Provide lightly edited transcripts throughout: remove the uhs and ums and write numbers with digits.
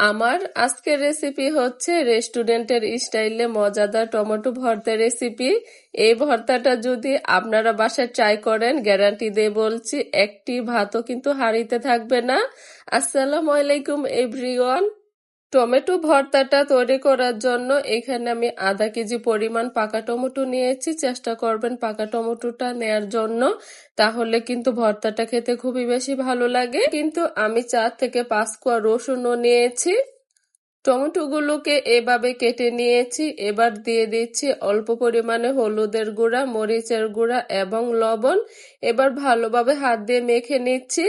আমার আজকের রেসিপি হচ্ছে রেস্টুরেন্টের স্টাইলে মজাদার টমেটো ভর্তা রেসিপি। এই ভর্তাটা যদি আপনারা বাসায় ট্রাই করেন, গ্যারান্টি দিয়ে বলছি একটি ভাতও কিন্তু হাঁড়িতে থাকবে না। আসসালামু আলাইকুম এভরিওয়ান। টমেটো ভর্তাটা তৈরি করার জন্য এখানে আমি আধা কেজি পরিমাণ পাকা টমেটো নিয়েছি। চেষ্টা করবেন পাকা টমেটোটা নেয়ার জন্য, তাহলে কিন্তু ভর্তাটা খেতে খুবই বেশি ভালো লাগে। কিন্তু আমি 4 থেকে 5 কোয়া রসুনও নিয়েছি। টমেটোগুলোকে এভাবে কেটে নিয়েছি। এবার দিয়ে দিচ্ছি অল্প পরিমাণে হলুদের গুঁড়া, মরিচের গুঁড়া এবং লবণ। এবার ভালোভাবে হাত দিয়ে মেখে নিচ্ছি।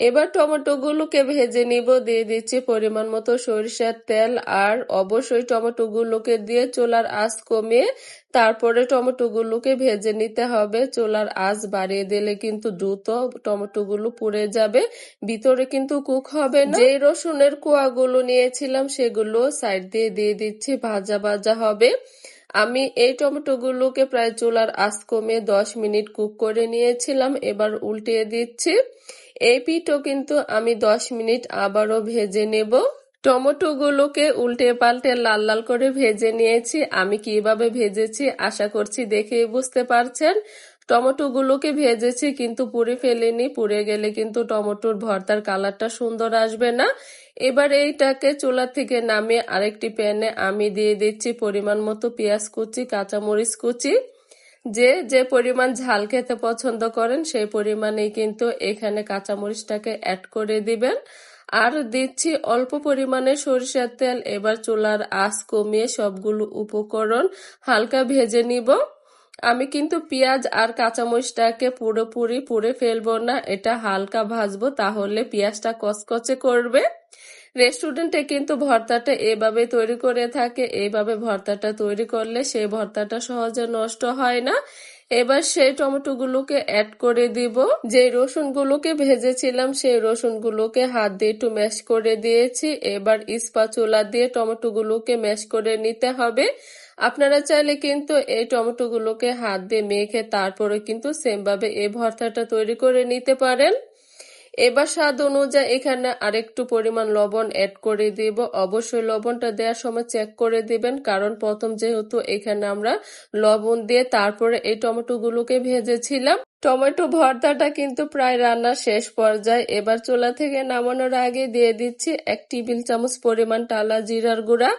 এবার টমেটোগুলোকে ভেজে নিব। দিয়ে দিচ্ছি পরিমাণ মতো সরিষার তেল, আর অবশ্যই টমেটোগুলোকে দিয়ে চুলার আঁচ কমিয়ে তারপরে টমেটোগুলোকে ভেজে নিতে হবে। চুলার আঁচ বাড়িয়ে দিলে কিন্তু দ্রুত টমেটোগুলো পুড়ে যাবে, ভিতরে কিন্তু কুক হবে না। যে রসুনের কোয়াগুলো নিয়েছিলাম সেগুলো সাইড দিয়ে দিয়ে দিচ্ছি, ভাজা ভাজা হবে। আমি এই টমেটোগুলোকে প্রায় চুলার আঁচ কমিয়ে 10 মিনিট কুক করে নিয়েছিলাম। এবার উল্টিয়ে দিচ্ছি। এই পিঠও কিন্তু আমি 10 মিনিট আবারও ভেজে নেব। টমেটোগুলোকে উল্টে পাল্টে লাল লাল করে ভেজে নিয়েছি। আমি কিভাবে ভেজেছি আশা করছি দেখেই বুঝতে পারছেন। টমেটোগুলোকে ভেজেছি কিন্তু পুড়ে ফেলিনি, পুড়ে গেলে কিন্তু টমেটোর ভর্তার কালারটা সুন্দর আসবে না। এবার এইটাকে চুলা থেকে নামিয়ে আরেকটি প্যানে আমি দিয়ে দিচ্ছি পরিমাণ মতো পেঁয়াজ কুচি, কাঁচামরিচ কুচি। যে যে পরিমাণ ঝাল খেতে পছন্দ করেন সেই পরিমাণেই কিন্তু এখানে কাঁচামরিচটাকে অ্যাড করে দিবেন। আর দিচ্ছি অল্প পরিমাণে সরিষার তেল। এবার চুলার আঁচ কমিয়ে সবগুলো উপকরণ হালকা ভেজে নিব। আমি কিন্তু পেঁয়াজ আর কাঁচামরিচটাকে পুরোপুরি পুড়ে ফেলবো না, এটা হালকা ভাজবো, তাহলে পেঁয়াজটা কচকচে করবে। রেস্টুরেন্টে কিন্তু ভর্তাটা এভাবে তৈরি করে থাকে। এইভাবে ভর্তাটা তৈরি করলে সেই ভর্তাটা সহজে নষ্ট হয় না। এবার সেই টমেটোগুলোকে অ্যাড করে দিব। যে রসুনগুলোকে ভেজেছিলাম সেই রসুনগুলোকে হাত দিয়ে একটু ম্যাশ করে দিয়েছি। এবার স্প্যাচুলা দিয়ে টমেটোগুলোকে ম্যাশ করে নিতে হবে। আপনারা চাইলে কিন্তু এই টমেটোগুলোকে হাত দিয়ে মেখে তারপরে কিন্তু সেম ভাবে এই ভর্তাটা তৈরি করে নিতে পারেন। এবার স্বাদ অনুযায়ী এখানে আরেকটু পরিমাণ লবণ অ্যাড করে দিব। অবশ্যই লবণটা দেওয়ার সময় চেক করে দিবেন, কারণ প্রথম যেহেতু এখানে আমরা লবণ দিয়ে তারপরে এই টমেটোগুলোকে ভেজেছিলাম। টমেটো ভর্তাটা কিন্তু প্রায় রান্নার শেষ পর্যায়ে। এবার চুলা থেকে নামানোর আগে দিয়ে দিচ্ছি 1 টেবিল চামচ পরিমাণ টালা জিরার গুঁড়া।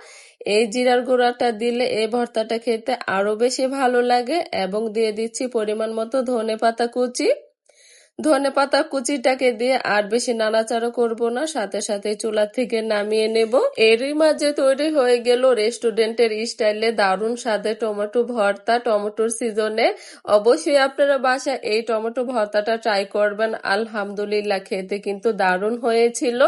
এই জিরার গুঁড়াটা দিলে এই ভর্তাটা খেতে আরো বেশি ভালো লাগে। এবং দিয়ে দিচ্ছি পরিমাণ মতো ধনেপাতা কুচি। ধনেপাতা কুচিটাকে দিয়ে আর বেশি নাড়াচাড়া করব না, সাথে সাথে চুলা থেকে নামিয়ে নেব। এরই মাঝে তৈরি হয়ে গেল রেস্টুরেন্টের স্টাইলে দারুণ স্বাদের টমেটো ভর্তা। টমেটোর সিজনে অবশ্যই আপনারা বাসায় এই টমেটো ভর্তাটা ট্রাই করবেন। আলহামদুলিল্লাহ, খেতে কিন্তু দারুণ হয়েছিল।